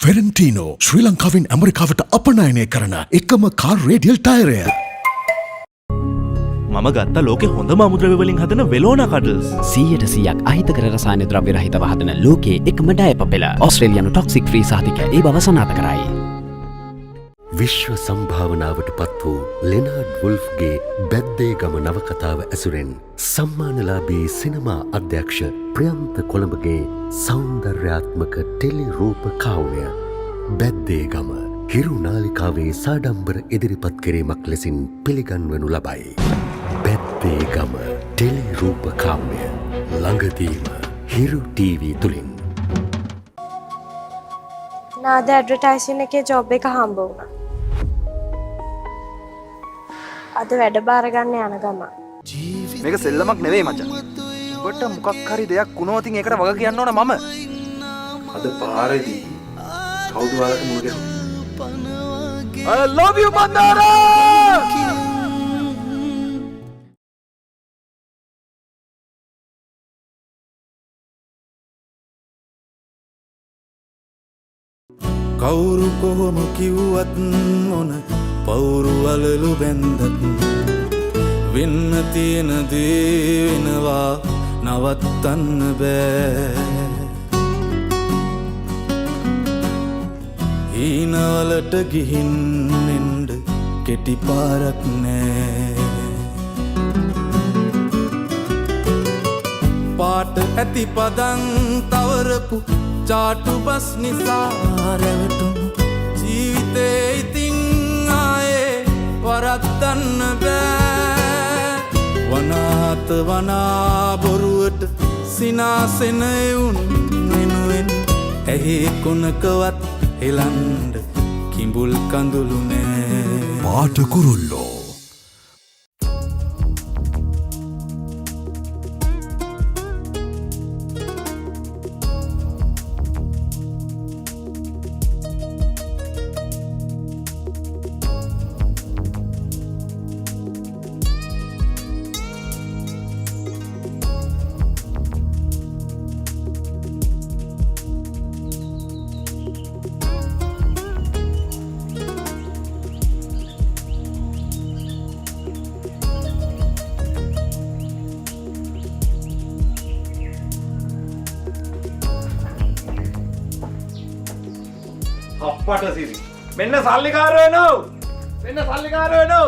ෆෙරන්ටීනෝ ශ්‍රී ලංකාවෙන් ඇමරිකාවට අපනයනය කරන එකම කාර් රේඩියල් ටයරය. මම ගත්ත ලෝකෙ හොඳම අමුද්‍රව්‍ය වලින් හදන වෙලෝනා කඩල්ස් 100% අහිතකර රසායන ද්‍රව්‍ය රහිතව හදන ලෝකයේ එකම ඩයපර් පෙළ ඕස්ට්‍රේලියානු ටොක්සික් ෆ්‍රී සහතිකය ඒ බව සනාථ කරයි. විශ්ව සම්භාවනාවට පත් වූ ලෙනාඩ් වුල්ෆ්ගේ බැද්දේ ගම නවකතාව ඇසුරෙන් සම්මානලාභී සිනමා අධ්‍යක්ෂ ප්‍රියන්ත කොළඹගේ සෞන්දර්යාත්මක ටෙලි රූප කාව්‍ය බැද්දේ ගම හිරු නාලිකාවේ සාඩම්බර ඉදිරිපත් කිරීමක් ලෙසින් පිළිගන්වනු ලබයි. බැද්දේ ගම ටෙලි රූප කාව්‍ය ළඟදීම හිරු ටීවී තුලින්. නාද ඇඩ්වර්ටයිසින් එකේ ජොබ් එක හම්බ වුණා. අද වැඩ බාර ගන්න යන ගම. මේක සෙල්ලමක් නෙවෙයි මචං. ඔබට මොකක් හරි දෙයක් වුණොත් ඒකට වග කියන්න ඕන මම. අද පාරේදී කවුද ඔයාලට මුණ ගැහුවේ? I love you Mandara! කවුරු කොහොම කිව්වත් මොන පවුරු අලලු බැන්දත් වෙන්න තියෙන දේ වෙනවා නවත්තන්න බෑ. හීනවලට ගිහින් එන්න කෙටි පාරක් නෑ. පාට ඇති පදන් තවරපු චාටු බස් නිසා රැවටුණු ජීවිතේ ඉතින් ආයේ වරද්දන්න බෑ. වනාත වනා බොරුවට සිනාසෙන එවුන් වෙනුවෙන් ඇහි කොනකවත් එලන්ඩ කිඹුල් කඳුළු නෑ. පාට කුරුල්ලෝ අප්පට සිරි. මෙන්න සල්ලිකාරයෝ එනෝ. මෙන්න සල්ලිකාරයෝ එනෝ.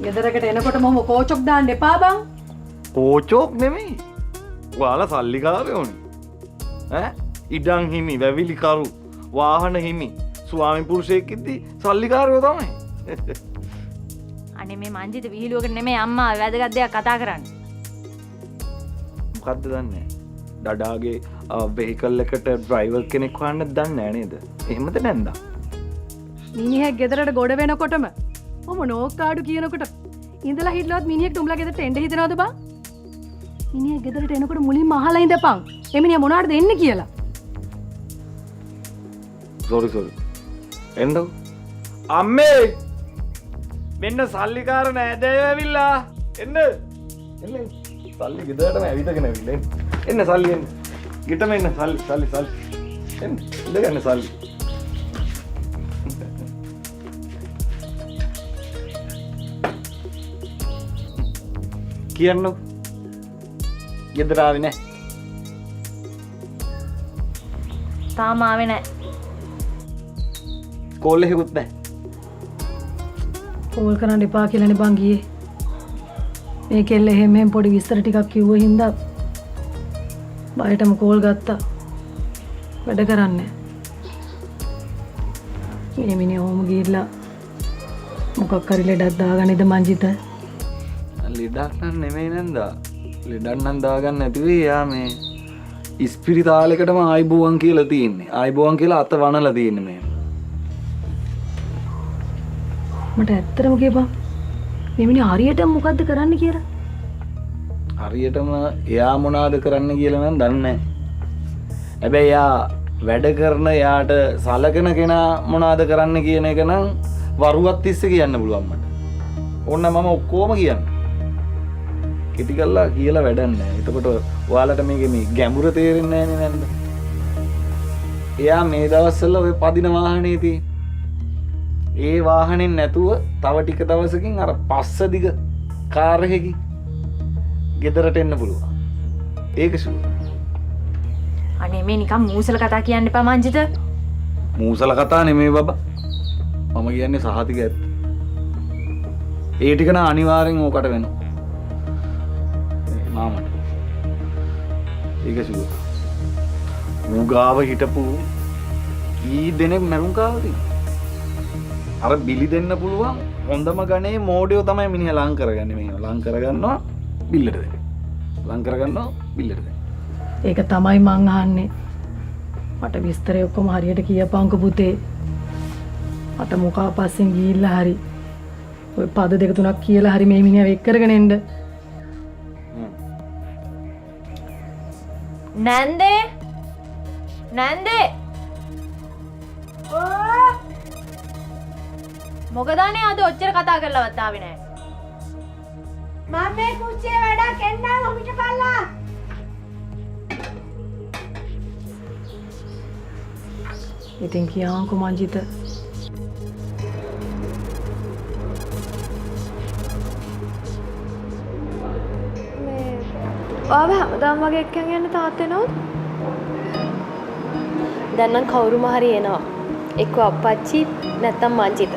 ගෙදරකට එනකොට මොම කෝචොක් දාන්න එපා බං. කෝචෝක් නෙමෙයි. ඔයාලා සල්ලිකාරයෝනේ. ඈ ඉඩම් හිමි, වැවිලි කරු, වාහන හිමි, ස්වාමි පුරුෂයෙක් ඉද්දි සල්ලිකාරයෝ තමයි. අනේ මේ මංජිත විහිළුවකට නෙමෙයි අම්මා වැදගත් දෙයක් කතා කරන්නේ. මොකද්ද දන්නේ? ඩඩාගේ වෙහිකල් එකට ඩ්‍රයිවර් කෙනෙක් හොයන්න දන්නේ නැහැ නේද? එහෙමද නැන්දා? මිනිහෙක් ගෙදරට ගොඩ වෙනකොටම මොම නෝක්කාඩු කියනකොට ඉඳලා හිටලවත් මිනිහෙක් උඹලා ගෙදරට එන්න හිතනවද බං? මිනිහෙක් ගෙදරට එනකොට මුලින්ම අහලා ඉඳපන්. එමිනියා මොනවටද එන්නේ කියලා. සෝරි. එන්නෝ. අම්මේ! මෙන්න සල්ලිකාර නෑදෑයෝ ඇවිල්ලා. එන්න. සල්ලි ගෙදරටම ඇවිදගෙන ඇවිල්ලා. එන්න සල්ලි එන්න. ගෙටම එන්න සල්ලි. එන්න. ඉඳගන්න සල්ලි. කියන්නෝ. ගෙදර ආවේ නෑ. තාම ආවේ නෑ. කෝල් එකකුත් නෑ. කෝල් කරන්න එපා කියලානේ බං ගියේ. මේ කෙල්ල එහෙම පොඩි විස්තර ටිකක් කිව්ව හින්දා බයටම කෝල් ගත්තා. වැඩ කරන්නේ. මේ මිනිහ ඔහොම ගිහිල්ලා මොකක් හරි ලෙඩක් දාගන්නේද මංජිත? ලෙඩක් නම් නෙමෙයි නන්දා. ලෙඩක් නම් දාගන්න නැති වෙයි. යා මේ ඉස්පිරිතාලෙකටම ආයිබෝවන් කියලා තියෙන්නේ. ආයිබෝවන් කියලා අත වනලා තියෙන්නේ මේ. මට ඇත්තටම කියපන්. මේ මිනිහ හරියටම මොකද්ද කරන්න කියලා? හරියටම එයා මොනවද කරන්න කියලා නම් දන්නේ නැහැ. හැබැයි එයා වැඩ කරන එයාට සලකන කෙනා මොනවද කරන්න කියන එක නම් වරුවක් තිස්සේ කියන්න පුළුවන් මට. ඕන්න මම ඔක්කොම කියන්න. කෙටි කළා කියලා වැඩක් නැහැ. එතකොට ඔයාලට මේකේ මේ ගැඹුර තේරෙන්නේ නැහැ නේද? එයා මේ දවස්වල ඔය පදින වාහනේ තියෙන. ඒ වාහනෙන් නැතුව තව ටික දවසකින් අර පස්ස දිග කාර් එකකින් ගෙදරට එන්න පුළුවන්. ඒක ෂුවර්. අනේ මේ නිකන් මූසල කතා කියන්න එපා මංජිත. මූසල කතා නෙමෙයි බබා. මම කියන්නේ සහතික ඇත්ත. ඒ ටික නා අනිවාර්යෙන් ඕකට වෙනවා. මාමට. ඒක ෂුවර්. මුගාව හිටපු කී දෙනෙක් මරුන් කාවද? අර බිලි දෙන්න පුළුවන් හොඳම ගණේ මෝඩයෝ තමයි මිනිහා ලං කරගන්නේ. මෙහෙම ලං කරගන්නවා බිල්ලට දෙන්න. ලං කරගන්නවා බිල්ලට දෙන්න. ඒක තමයි මං අහන්නේ. මට විස්තරය ඔක්කොම හරියට කියපන්කෝ පුතේ. මට මොකා පස්සෙන් ගිහිල්ලා හරි ඔය පද දෙක තුනක් කියලා හරි මේ මිනිහා වෙක් කරගෙන එන්න. නැන්දේ නැන්දේ මොකද අනේ අද ඔච්චර කතා කරලවත් ආවේ නැහැ. මම මේ කුච්චියේ වැඩක් එන්නම් ඔබට බලලා. ඉතින් කියවන්කෝ මංජිත. ඔයාව හැමදාම වගේ එක්කන් යන්න තාත්තේ නෝත්? දැන් නම් කවුරුම හරි එනවා. එක්ක අප්පච්චි නැත්තම් මංජිත.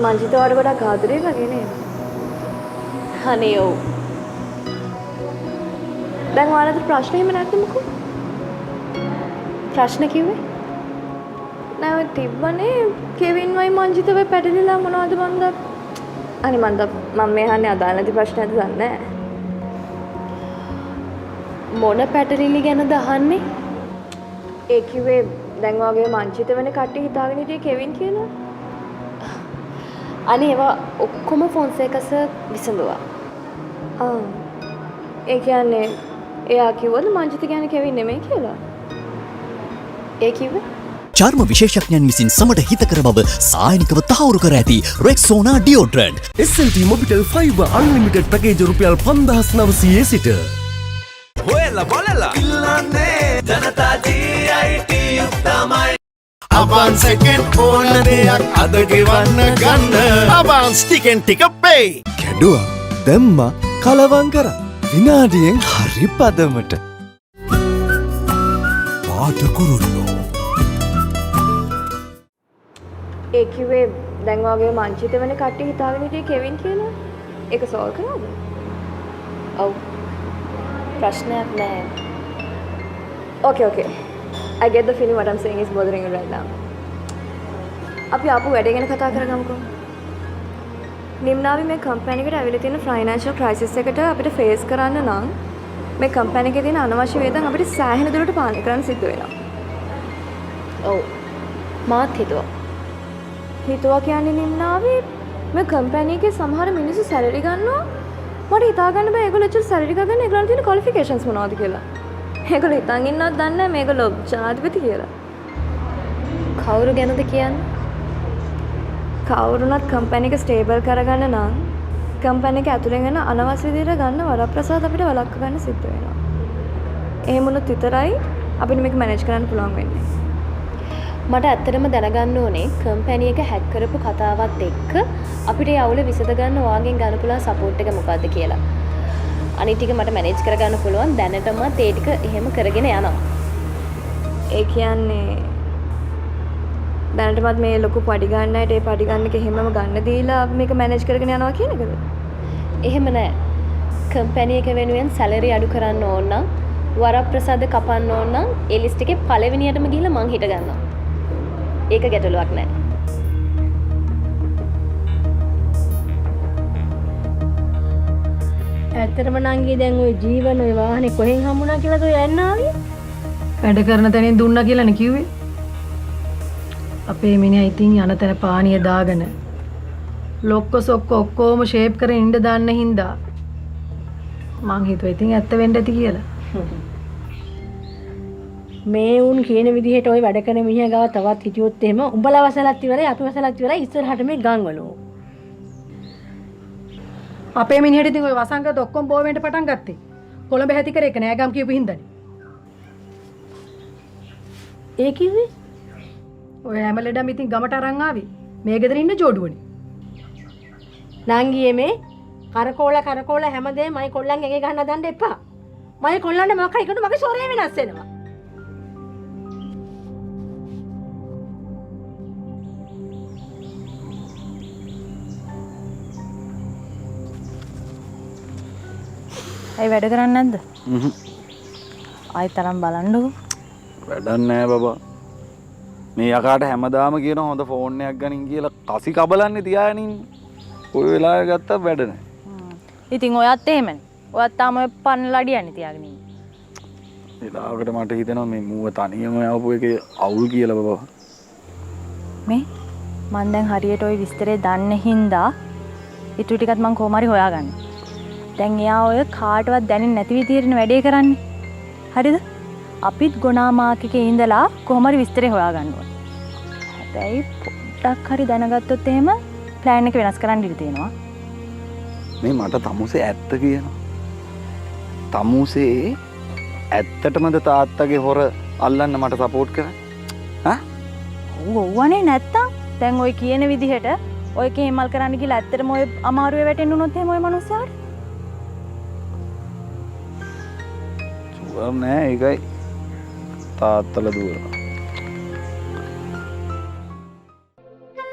මංජිත වඩ ගොඩක් ආදරේ වගේ නේද? අනේ ඔව්. දැන් ඔයාලට ප්‍රශ්න එහෙම නැත්නම් මොකෝ? ප්‍රශ්න කිව්වේ? නෑ තිබ්බනේ කෙවින් වයි මංජිත වෙ පැටලිලා මොනවද මන්ද? අනේ මන්ද මම මේ අහන්නේ අදාළ නැති ප්‍රශ්නයක්ද දන්නේ නැහැ. මොන පැටලිලි ගැනද අහන්නේ? ඒ කිව්වේ දැන් වගේ මංජිත වෙන කට්ටිය හිතාගෙන හිටියේ කෙවින් කියලා. අනේ ඒවා ඔක්කොම ෆොන්සේකස විසඳුවා. ඒ කියන්නේ එයා කිව්වද මංජිත කියන්නේ කෙවින් නෙමෙයි කියලා? ඒ කිව්වේ චර්ම විශේෂඥයන් විසින් සමට හිතකර බව සායනිකව තහවුරු කර ඇති රෙක්සෝනා ඩියෝඩ්‍රන්ට් SLT මොබිටෙල් 5 අන්ලිමිටඩ් පැකේජ් රුපියල් 5900 සිට හොයලා බලලා ඉල්ලන්නේ ජනතා GIT තමයි. අබාන්ස් එකෙන් ඕන දෙයක් අද ගෙවන්න ගන්න අබාන්ස් ටිකෙන් ටික පේ කැඩුවා දැම්මා කලවම් කරා විනාඩියෙන් හරි පදමට පාට කුරුල්ලෝ. ඒ කිව්වේ දැන් වගේ මංජිත වෙන කට්ටිය හිතාගෙන හිටියේ කෙවින් කියලා. ඒක සෝල්ව් කරාද? ඔව්. ප්‍රශ්නයක් නෑ. Okay. I get the feeling what I'm saying is bothering you right now. අපි ආපු වැඩේ ගැන කතා කරගමුකෝ. නිම්නාවි මේ කම්පැනි එකට ඇවිල්ලා තියෙන ෆයිනෑන්ෂල් ක්‍රයිසිස් එකට අපිට ෆේස් කරන්න නම් මේ කම්පැනි එකේ තියෙන අනවශ්‍ය වේදන් අපිට සෑහෙන දුරට පාලනය කරන්න සිද්ධ වෙනවා. ඔව්. මාත් හිතුවා කියන්නේ නිම්නාවි මේ කම්පැනි එකේ සමහර මිනිස්සු සැලරි ගන්නවා. මට හිතා ගන්න බෑ ඒගොල්ලෝ ඇත්තට සැලරි ගන්න ඒගොල්ලන් තියෙන ක්වොලිෆිකේෂන්ස් මොනවද කියලා. ඒගොල්ලෝ හිතන් ඉන්නවත් දන්නේ නැහැ මේගොල්ලෝ ජනාධිපති කියලා. කවුරු ගැනද කියන්නේ? කවුරුනත් කම්පැනි එක ස්ටේබල් කරගන්න නම් කම්පැනි එක ඇතුලෙන් යන අනවශ්‍ය විදිහට ගන්න වරප්‍රසාද අපිට වළක්ව ගන්න සිද්ධ වෙනවා. එහෙම වුණොත් විතරයි අපිට මේක මැනේජ් කරන්න පුළුවන් වෙන්නේ. මට ඇත්තටම දැනගන්න ඕනේ කම්පැනි එක හැක් කරපු කතාවත් එක්ක අපිට යවුල විසඳ ගන්න ඔයාගෙන් ගන්න පුළුවන් සපෝට් එක මොකද්ද කියලා. අනිත් ටික මට මැනේජ් කරගන්න පුළුවන් දැනටමත් ඒ ටික එහෙම කරගෙන යනවා. ඒ කියන්නේ දැනටමත් මේ ලොකු පඩි ගන්නයිට ඒ පඩි ගන්න එක එහෙමම ගන්න දීලා මේක මැනේජ් කරගෙන යනවා කියන එකද? එහෙම නෑ. කම්පැනි එක වෙනුවෙන් සැලරි අඩු කරන්න ඕන නම් වරප්‍රසාද කපන්න ඕන නම් ඒ ලිස්ට් එකේ පළවෙනියටම ගිහලා මං හිට ගන්නවා. ඒක ගැටලුවක් නෑ. ඇත්තටම නංගි දැන් ওই ජීවන ওই වාහනේ කොහෙන් හම්බුණා කියලාද ඔය යන්න ආවේ? වැඩ කරන තැනින් දුන්නා කියලානේ කිව්වේ. අපේ මිනිහා ඉතින් යන තැන පානිය දාගෙන ලොක්ක සොක්ක ඔක්කොම ෂේප් කරගෙන ඉඳ දාන්න හින්දා මං හිතුවා ඉතින් ඇත්ත වෙන්න ඇති කියලා. මේ උන් කියන විදිහට ওই වැඩ කරන මිනිහා ගාව තවත් හිටියොත් එහෙම උඹලා වසලත් ඉවරයි අපි වසලත් ඉවරයි ඉස්සරහට මේ ගම් වලෝ. අපේ මිනිහට ඉතින් ඔය වසංගත ඔක්කොම බෝ වෙන්න පටන් ගත්තේ. කොළඹ හැටි කර එක නෑ ගම් කියපු හින්දානේ. ඒ කිව්වේ ඔය හැම ලෙඩම ඉතින් ගමට අරන් ආවේ. මේ ගෙදර ඉන්න ජෝඩුවනේ. නංගියේ මේ කරකෝල හැමදේම මයි කොල්ලන් ඇඟේ ගන්න හදන්න එපා. මයි කොල්ලන්ට මොකක් හරි කරනොත් මගේ සොරේ වෙනස් වෙනවා. ඇයි වැඩ කරන්නේ නැද්ද? ආයි තරම් බලන්නකෝ. වැඩක් නෑ බබා. මේ යකාට හැමදාම කියන හොඳ ෆෝන් එකක් ගනින් කියලා කසි කබලන්නේ තියාගෙන ඉන්නේ. කොයි වෙලාවෙ ගත්තත් වැඩ නෑ. ඉතින් ඔයත් එහෙමනේ. ඔයත් තාම ඔය පන්නලා අඩියන්නේ තියාගෙන ඉන්නේ. වෙලාවකට මට හිතෙනවා මේ මූව තනියම යවපු එකේ අවුල් කියලා බබා. මේ මං දැන් හරියට ওই විස්තරේ දන්නේ හින්දා ඊටු ටිකත් මං කොහොම හරි හොයාගන්න. දැන් එයා ඔය කාටවත් දැනෙන්නේ නැති විදිහට වැඩේ කරන්නේ. හරිද? අපිත් ගොනා මාක් එකේ ඉඳලා කොහොම හරි විස්තරේ හොයාගන්න ඕන. හැබැයි පොඩ්ඩක් හරි දැනගත්තොත් එහෙම ප්ලෑන් එක වෙනස් කරන්න ඉඩ තියෙනවා. මේ මට තමුසේ ඇත්ත කියනවා. තමුසේ ඇත්තටමද තාත්තගේ හොර අල්ලන්න මට සපෝට් කරන්නේ? ඈ? ඔව්වනේ නැත්තම් දැන් ඔය කියන විදිහට ඔය කේමල් කරන්න කියලා ඇත්තටම ඔය අමාරුවේ වැටෙන්න උනොත් එහෙම ඔය මනුස්සයාට සුවම් නෑ ඒකයි තාත්තල දුවන.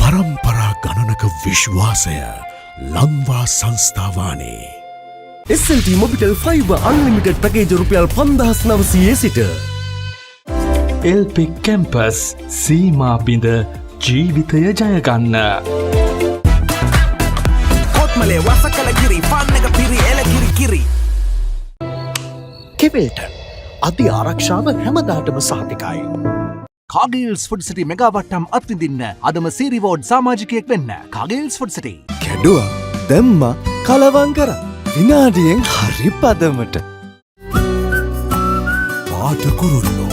පරම්පරා ගණනක විශ්වාසය ලංවා සංස්ථාවානේ. SLT Mobitel Fiber Unlimited package රුපියල් 5900 සිට එල්පික් කැම්පස් සීමා බිඳ ජීවිතය ජයගන්න. කොත්මලේ වසකල කිරි පන්නක පිරි එල කිරි කිරි. කෙබල්ටන් අධි ආරක්ෂාව හැමදාටම සහතිකයි. කාගේල්ස් ෆුඩ් සිටි මෙගාවට්ටම් අත්විඳින්න අදම සීරිවෝඩ් සමාජිකයෙක් වෙන්න. කාගේල්ස් ෆුඩ් සිටි කැඩුවා දැම්ම කලවං කර විනාඩියෙන් හරි පදමට පාට කුරුල්ලෝ.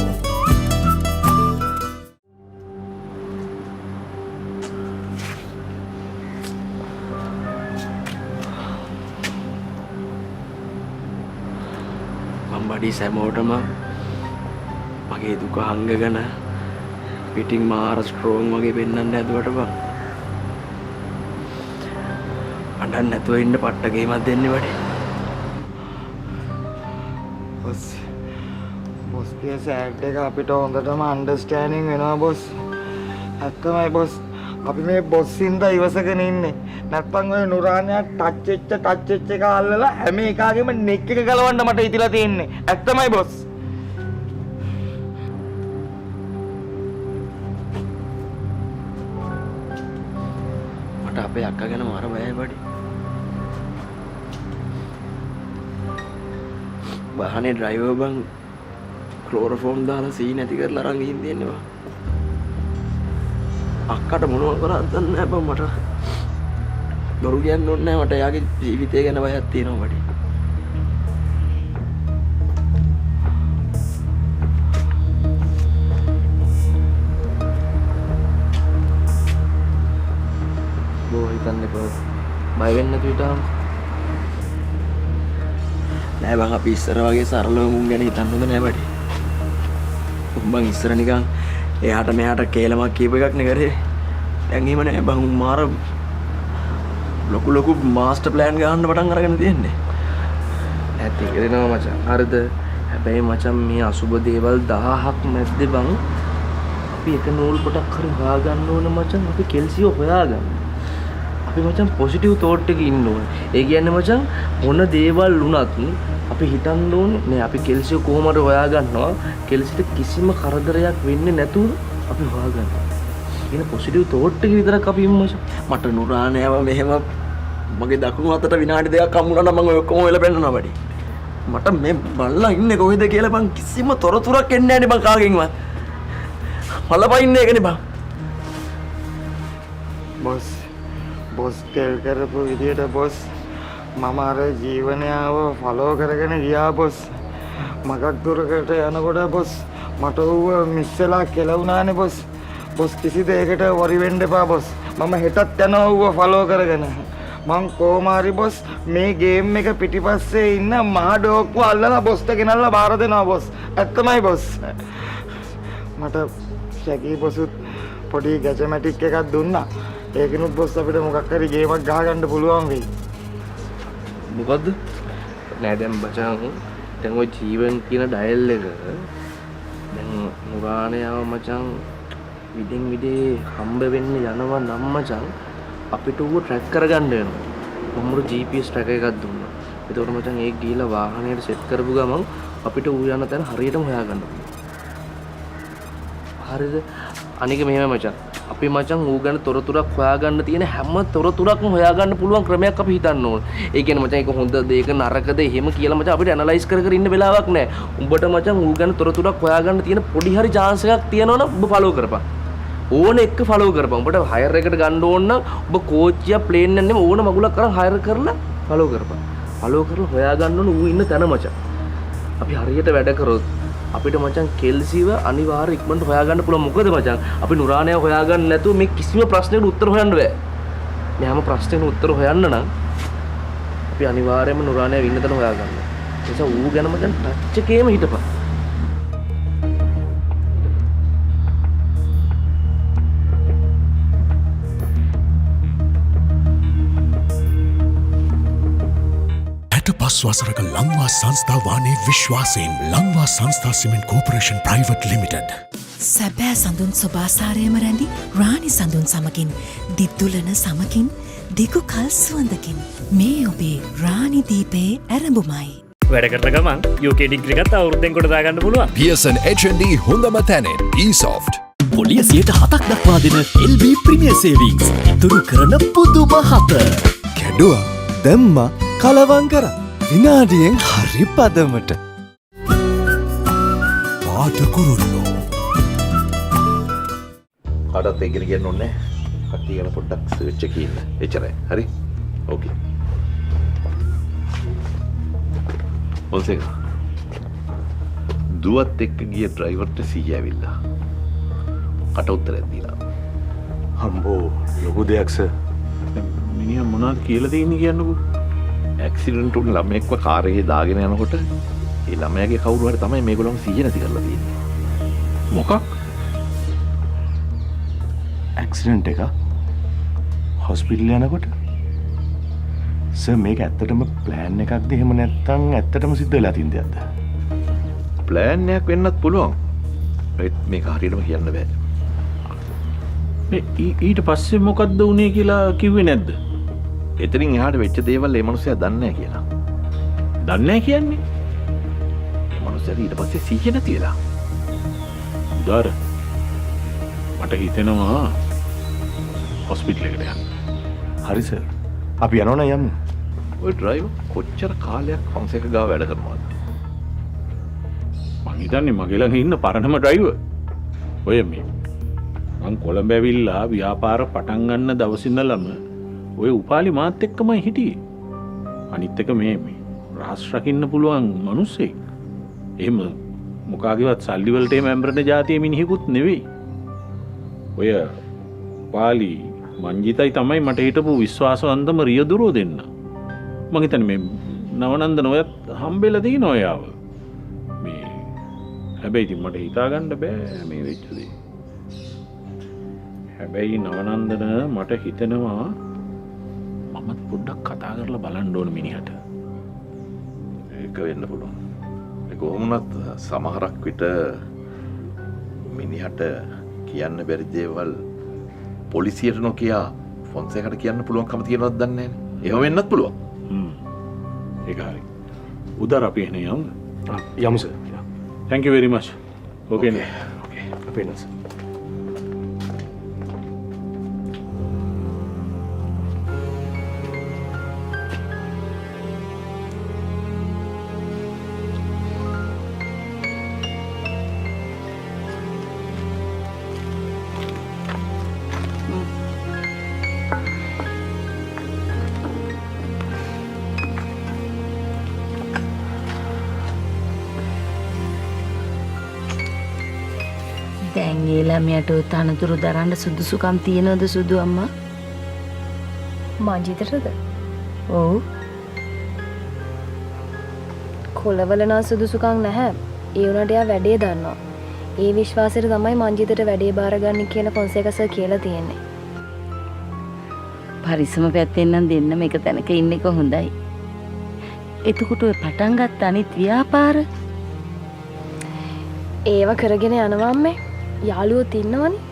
මම්බඩි සැමෝටම මගේ දුක හංගගෙන පිටින් මාර ස්ට්‍රෝං වගේ පෙන්වන්න ඇදුවට බං අඬන්න නැතුව ඉන්න පට්ට ගේමක් දෙන්නේ වඩේ. බොස් කිය සෑග් එක අපිට හොඳටම අන්ඩර්ස්ටෑන්ඩින් වෙනවා බොස්. ඇත්තමයි බොස්. අපි මේ බොස් හින්දා ඉවසගෙන ඉන්නේ. නැත්නම් ඔය නුරානියා ටච් වෙච්ච එක අල්ලලා හැම එකාගේම නෙක් එක ගලවන්න මට හිතිලා තියෙන්නේ. ඇත්තමයි බොස්. මට අපේ අක්කා ගැන මාර බයයි වඩේ. වාහනේ ඩ්‍රයිවර් බං ක්ලෝරෝෆෝම් දාලා සී නැති කරලා අරන් ගිහින් තියන්නේ බං. අක්කට මොනව කරාද දන්නේ නැහැ බං මට. දොරු කියන්න ඕනේ නැහැ මට එයාගේ ජීවිතය ගැන බයක් තියෙනවා වඩේ. බෝ හිතන්න එපා. බය වෙන්න නැතුව හිටාම. නෑ බං අපි ඉස්සර වගේ සරලව මුන් ගැන හිතන්න හොඳ නෑ බඩේ. උඹන් ඉස්සර නිකන් එයාට මෙයාට කේලමක් කියප එකක් නේ කරේ. දැන් එහෙම නෑ බං මාර ලොකු මාස්ටර් ප්ලෑන් ගහන්න පටන් අරගෙන තියෙන්නේ. ඇත්ත ඒක දෙනවා මචං. හරිද? හැබැයි මචං මේ අසුබ දේවල් 1000ක් මැද්දේ බං අපි එක නූල් පොටක් හරි හොයාගන්න ඕන මචං. අපි කෙල්සියෝ හොයාගන්න. අපි මචං පොසිටිව් තෝට් එකේ ඉන්න ඕනේ. ඒ කියන්නේ මචං මොන දේවල් වුණත් අපි හිතන්න ඕනේ නේ අපි කෙල්සියෝ කොහොමද හොයාගන්නවා. කෙල්සිට කිසිම කරදරයක් වෙන්නේ නැතුව අපි හොයාගන්නවා. කියන පොසිටිව් තෝට් එක විතරක් අපි ඉමු මචං. මට නුරානෑව මෙහෙම මගේ දකුණු අතට විනාඩි 2ක් හම්බුණා නම් මම ඔය ඔක්කොම වෙලා පෙන්නනවා බඩි. මට මේ බල්ලා ඉන්නේ කොහෙද කියලා බං කිසිම තොරතුරක් එන්නේ නැහැ නේ බං කාගෙන්වත්. මලපයින්නේ ඒකනේ බං. බොස් තෙල් කරපු විදියට බොස් මම අර ජීවනයාව ෆලෝ කරගෙන ගියා බොස්. මගක් දුරකට යනකොට බොස් මට ඌව මිස් වෙලා කෙලවුණානේ බොස්. බොස් කිසි දෙයකට වරි වෙන්න එපා බොස්. මම හෙටත් යනවා ඌව ෆලෝ කරගෙන. මං කොහොමාරි බොස් මේ ගේම් එක පිටිපස්සේ ඉන්න මහ ඩෝක්ව අල්ලලා බොස්ට ගෙනල්ලා බාර දෙනවා බොස්. ඇත්තමයි බොස්. මට සැකී බොසුත් පොඩි ගැජමැටික් එකක් දුන්නා. ඒකිනුත් බොස් අපිට මොකක් හරි ගේමක් ගහගන්න පුළුවන් වෙයි. මොකද්ද? නෑ දැන් මචං දැන් ওই ජීවන් කියන ඩයල් එක දැන් නුරාණයාව මචං විදින් විදේ හම්බ වෙන්න යනවා නම් මචං අපිට ඌව ට්‍රැක් කරගන්න වෙනවා. කොහොමද GPS ට්‍රැකර් එකක් දුන්නා. ඒතකොට මචං ඒක ගිහලා වාහනයට සෙට් කරපු ගමන් අපිට ඌ යන තැන හරියටම හොයාගන්න පුළුවන්. හරිද? අනික මෙහෙම මචං අපි මචං ඌ ගැන තොරතුරක් හොයාගන්න තියෙන හැම තොරතුරක්ම හොයාගන්න පුළුවන් ක්‍රමයක් අපි හිතන්න ඕන. ඒ කියන්නේ මචං ඒක හොඳද ඒක නරකද එහෙම කියලා මචං අපිට ඇනලයිස් කර කර ඉන්න වෙලාවක් නැහැ. උඹට මචං ඌ ගැන තොරතුරක් හොයාගන්න තියෙන පොඩි හරි chance එකක් තියෙනවනම් ඔබ ෆලෝ කරපන්. ඕන එක ෆලෝ කරපන්. උඹට හයර් එකට ගන්න ඕන නම් ඔබ කෝච්චිය ප්ලේන් එක නෙමෙයි ඕන මගුලක් කරන් හයර් කරලා ෆලෝ කරපන්. ෆලෝ කරලා හොයාගන්න ඕන ඌ ඉන්න තැන මචං. අපි හරියට වැඩ කරොත් අපිට මචං කෙල්සිව අනිවාර්ය ඉක්මනට හොයාගන්න පුළුවන්. මොකද මචං අපි නුරාණය හොයාගන්න නැතුව මේ කිසිම ප්‍රශ්නයකට උත්තර හොයන්න බෑ. මේ හැම ප්‍රශ්නෙකට උත්තර හොයන්න නම් අපි අනිවාර්යයෙන්ම නුරාණය ඉන්න තැන හොයාගන්න. ඒ නිසා ඌ ගැන මචං ටච් එකේම හිටපන්. පස් වසරක ලංවා සංස්ථා වානේ විශ්වාසයෙන් ලංවා සංස්ථා සිමෙන්ට් කෝපරේෂන් ප්‍රයිවට් ලිමිටඩ්. සැබෑ සඳුන් ස්වභාසාරයම රැඳි රාණි සඳුන් සමගින් දිද්දුලන සමකින් දිගු කල් සුවඳකින් මේ ඔබේ රාණි දීපේ ඇරඹුමයි. වැඩ කරන ගමන් UK ඩිග්‍රී ගත්ත අවුරුද්දෙන් කොට දාගන්න පුළුවන්. Pearson H&D හොඳම තැනෙන් eSoft. පොලිය 7% දක්වා දෙන LB ප්‍රීමියර් සේවිංග්ස් ඉතුරු කරන පුදුම හත. කැඩුවා දැම්මා කලවම් කරා. විනාඩියෙන් හරි පදමට. පාට කුරුල්ලෝ. කාටත් ඒගෙන කියන්න ඕනේ නැහැ. කට්ටිය ගැන පොඩ්ඩක් සර්ච් එකේ ඉන්න. එච්චරයි. හරි? ඕකේ. ඔල්සෙක. දුවත් එක්ක ගිය ඩ්‍රයිවර්ට සීය ඇවිල්ලා. කට උත්තරයක් දීලා. හම්බෝ ලොකු දෙයක් සර්. මිනිහා මොනවද කියලා තියෙන්නේ කියන්නකෝ. ඇක්සිඩන්ට් වුණ ළමයෙක්ව කාර් එකේ දාගෙන යනකොට ඒ ළමයාගේ කවුරු හරි තමයි මේගොල්ලෝ සීය නැති කරලා තියෙන්නේ. මොකක්? ඇක්සිඩන්ට් එක හොස්පිටල් යනකොට සර් මේක ඇත්තටම ප්ලෑන් එකක්ද එහෙම නැත්නම් ඇත්තටම සිද්ධ වෙලා තියෙන දෙයක්ද? ප්ලෑන් එකක් වෙන්නත් පුළුවන්. ඒත් මේක හරියටම කියන්න බෑ. මේ ඊට පස්සේ මොකද්ද වුනේ කියලා කිව්වේ නැද්ද? එතනින් එහාට වෙච්ච දේවල් ඒ මනුස්සයා දන්නේ නැහැ කියලා. දන්නේ නැහැ කියන්නේ? ඒ මනුස්සයා ඊට පස්සේ සීය නැති වෙලා. උදාර මට හිතෙනවා හොස්පිටල් එකට යන්න. හරි සර්. අපි යනවා නම් යමු. ඔය ඩ්‍රයිවර් කොච්චර කාලයක් ෆොන්සේක ගාව වැඩ කරනවද? මං හිතන්නේ මගේ ළඟ ඉන්න පරණම ඩ්‍රයිවර්. ඔය මේ මං කොළඹ ඇවිල්ලා ව්‍යාපාර පටන් ගන්න දවසේ ඉඳලම ඔය උපාලි මාත් එක්කමයි හිටියේ. අනිත් එක මේ රහස් රකින්න පුළුවන් මිනිස්සෙක්. එහෙම මොකාගේවත් සල්ලි වලට එහෙම ඇඹරෙන જાතිය මිනිහෙකුත් නෙවෙයි. ඔය උපාලි මංජිතයි තමයි මට හිටපු විශ්වාසවන්තම රියදුරෝ දෙන්න. මං හිතන්නේ මේ නවනන්දන ඔයත් හම්බෙලා තියෙනවා යාව. මේ හැබැයි ඉතින් මට හිතා ගන්න බෑ මේ වෙච්ච දේ. හැබැයි නවනන්දන මට හිතෙනවා මමත් පොඩ්ඩක් කතා කරලා බලන්න ඕන මිනිහට. ඒක වෙන්න පුළුවන්. ඒ කොහොමුණත් සමහරක් විට මිනිහට කියන්න බැරි දේවල් පොලිසියට නොකියා ෆොන්සේකට කියන්න පුළුවන්කම තියෙනවද දන්නේ නැහැ. එහෙම වෙන්නත් පුළුවන්. ඒක හරි. උදාර අපි එන්නේ යමු. යමු sir. Thank you very much. Okay නේ. Okay. අපි එනවා සර්. දැන් ඒ ළමයට තනතුරු දරන්න සුදුසුකම් තියනවද සුදු අම්මා? මංජිතටද? ඔව්. කොළවල නම් සුදුසුකම් නැහැ. ඒ වුණාට එයා වැඩේ දන්නවා. ඒ විශ්වාසයට තමයි මංජිතට වැඩේ බාරගන්න කියලා ෆොන්සේකා සර් කියලා තියෙන්නේ. පරිස්සම පැත්තෙන් නම් දෙන්නම එක තැනක ඉන්න එක හොඳයි. එතකොට ඔය පටන් ගත්ත අනිත් ව්‍යාපාර ඒව කරගෙන යනවා අම්මේ. යාළුවොත් ඉන්නවනේ.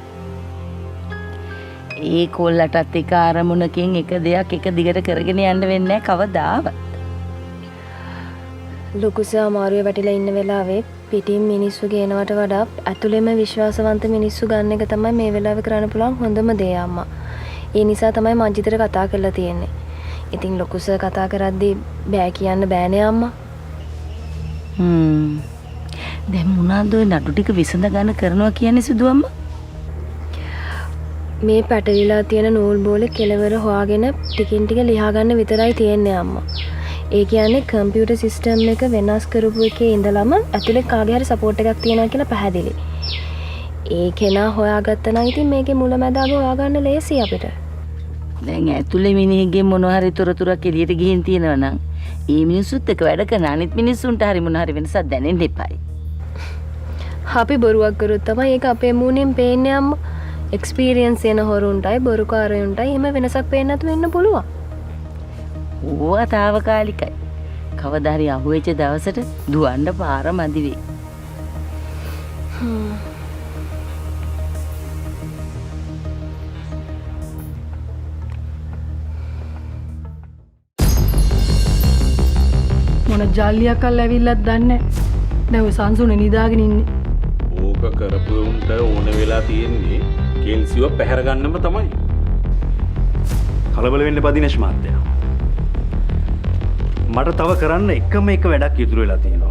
ඒ කොල්ලටත් එක අරමුණකින් එක දෙයක් එක දිගට කරගෙන යන්න වෙන්නේ නැහැ කවදාවත්. ලොකුසේ අමාරුවේ වැටිලා ඉන්න වෙලාවේ පිටින් මිනිස්සු ගේනවට වඩා ඇතුළෙම විශ්වාසවන්ත මිනිස්සු ගන්න එක තමයි මේ වෙලාවේ කරන්න පුළුවන් හොඳම දේ අම්මා. ඒ නිසා තමයි මංජිතට කතා කරලා තියෙන්නේ. ඉතින් ලොකුසේ කතා කරද්දී බෑ කියන්න බෑනේ අම්මා. දැන් මොනවාද ඔය නඩු ටික විසඳ ගන්න කරනවා කියන්නේ සුදු අම්මා? මේ පැටලිලා තියෙන නූල් බෝලේ කෙලවර හොයාගෙන ටිකින් ටික ලියා ගන්න විතරයි තියෙන්නේ අම්මා. ඒ කියන්නේ කම්පියුටර් සිස්ටම් එක වෙනස් කරපු එකේ ඉඳලම ඇතුලේ කාගේ හරි සපෝට් එකක් තියෙනවා කියලා පැහැදිලි. ඒ කෙනා හොයාගත්තා නම් ඉතින් මේකේ මුලැමැදාග හොයාගන්න ලේසි අපිට. දැන් ඇතුලේ මිනිහෙක්ගේ මොනවා හරි තොරතුරක් එළියට ගිහින් තියෙනවා නම් ඒ මිනිස්සුත් එක්ක වැඩ කරන අනිත් මිනිස්සුන්ට හරි මොනවා හරි වෙනසක් දැනෙන්න එපායි. අපි බොරුවක් කරොත් තමයි ඒක අපේ මූණෙන් පේන්නේ අම්මා. එක්ස්පීරියන්ස් එන හොරුන්ටයි බොරුකාරයන්ටයි එහෙම වෙනසක් පේන්නේ නැතුව වෙන්න පුළුවන්. ඕවා తాවකාලිකයි. කවදා හරි අහුවෙච්ච දවසට දුවන්න පාර මදි වෙයි. මොන ජල්ලියක් අල්ල ඇවිල්ලත් දන්නේ දැන් ඔය සංසුනේ නිදාගෙන ඉන්නේ. ඕක කරපු උන්ට ඕන වෙලා තියෙන්නේ කෙල්සිව පැහැර ගන්නම තමයි. කලබල වෙන්න එපා දිනේෂ් මහත්තයා. මට තව කරන්න එකම එක වැඩක් ඉතුරු වෙලා තියෙනවා.